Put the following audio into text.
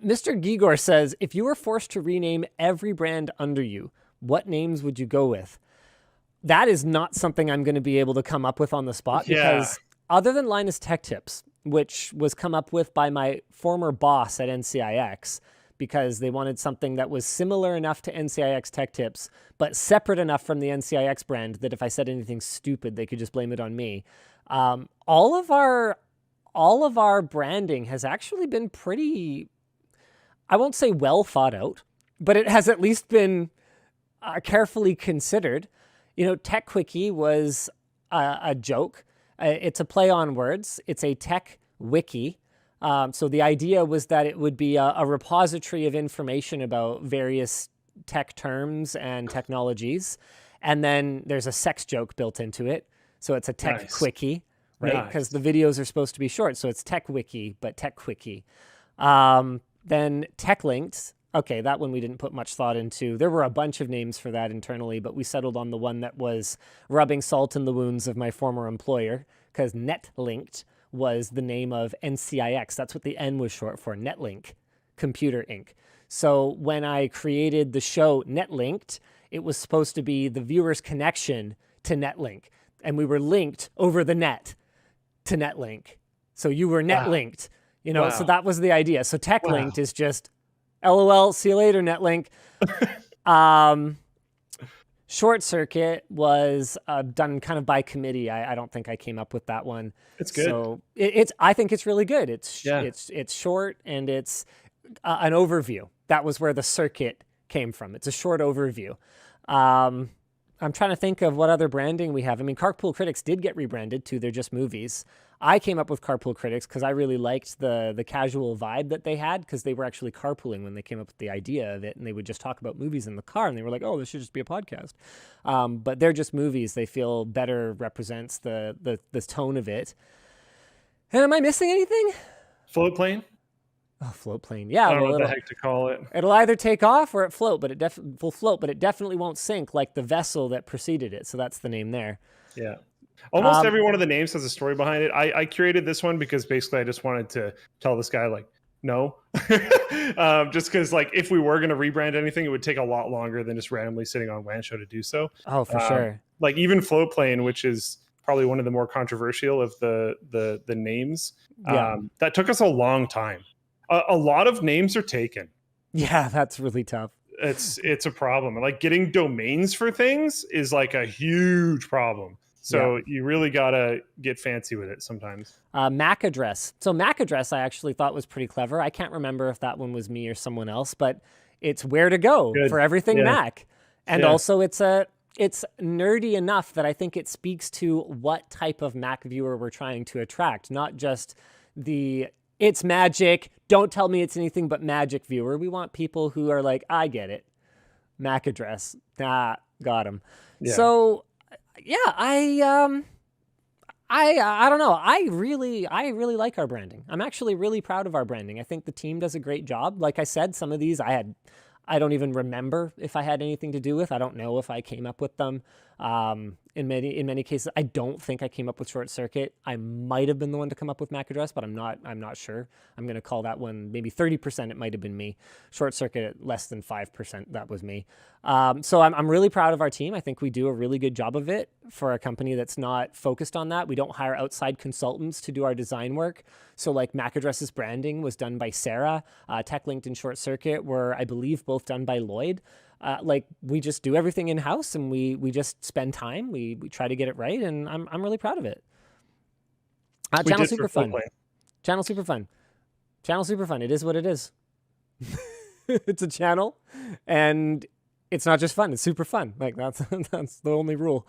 Mr. Gigor says, if you were forced to rename every brand under you, what names would you go with? That is not something I'm going to be able to come up with on the spot because other than Linus Tech Tips, which was come up with by my former boss at NCIX, because they wanted something that was similar enough to NCIX Tech Tips, but separate enough from the NCIX brand that if I said anything stupid, they could just blame it on me. All of our branding has actually been pretty, I won't say well thought out, but it has at least been carefully considered. You know, Tech Quickie was a joke. It's a play on words. It's a tech wiki. So the idea was that it would be a repository of information about various tech terms and technologies. And then there's a sex joke built into it. So it's a tech quickie, right? Because the videos are supposed to be short. So it's Tech Wiki, but Tech Quickie. Then Tech Linked. Okay, that one we didn't put much thought into. There were a bunch of names for that internally, but we settled on the one that was rubbing salt in the wounds of my former employer, because NetLinked was the name of NCIX. That's what the N was short for, Netlink, Computer Inc. So when I created the show NetLinked, it was supposed to be the viewer's connection to Netlink, and we were linked over the net to Netlink. So you were Netlinked, you know, so that was the idea. So TechLinked is just LOL, see you later, Netlink. Short Circuit was done kind of by committee. I don't think I came up with that one. It's good. So I think it's really good. It's short and it's an overview. That was where the circuit came from. It's a short overview. I'm trying to think of what other branding we have. I mean, Carpool Critics did get rebranded to They're Just Movies. I came up with Carpool Critics because I really liked the casual vibe that they had, because they were actually carpooling when they came up with the idea of it, and they would just talk about movies in the car, and they were like, oh, this should just be a podcast. But They're Just Movies, they feel better represents the tone of it. And am I missing anything? Float plane? Oh, float plane. Yeah. I don't know what the heck to call it. It'll either take off or it float, but it will float, but it definitely won't sink like the vessel that preceded it. So that's the name there. Yeah. Almost every one of the names has a story behind it. I curated this one because basically I just wanted to tell this guy, like, no. Just because, like, if we were going to rebrand anything, it would take a lot longer than just randomly sitting on WAN Show to do so. Oh, for sure. Like, even Float Plane, which is probably one of the more controversial of the names, that took us a long time. A lot of names are taken. Yeah, that's really tough. It's a problem. Like, getting domains for things is like a huge problem. So you really got to get fancy with it sometimes. MAC address. So MAC address I actually thought was pretty clever. I can't remember if that one was me or someone else, but it's where to go for everything Mac. And also it's nerdy enough that I think it speaks to what type of Mac viewer we're trying to attract, not just the it's magic, don't tell me it's anything but magic viewer. We want people who are like, I get it. MAC address. Got him. Yeah. So yeah, I don't know. I really like our branding. I'm actually really proud of our branding. I think the team does a great job. Like I said, some of these I don't even remember if I had anything to do with. I don't know if I came up with them. In many cases, I don't think I came up with Short Circuit. I might have been the one to come up with MAC address, but I'm not sure. I'm going to call that one maybe 30%. It might have been me. Short Circuit at less than 5%. That was me. So I'm really proud of our team. I think we do a really good job of it for a company that's not focused on that. We don't hire outside consultants to do our design work. So like MAC address's branding was done by Sarah. TechLinked and Short Circuit were, I believe, both done by Lloyd. Like we just do everything in house, and we just spend time. We try to get it right, and I'm really proud of it. Channel super fun. Channel super fun. Channel super fun. It is what it is. It's a channel, and it's not just fun. It's super fun. Like that's the only rule.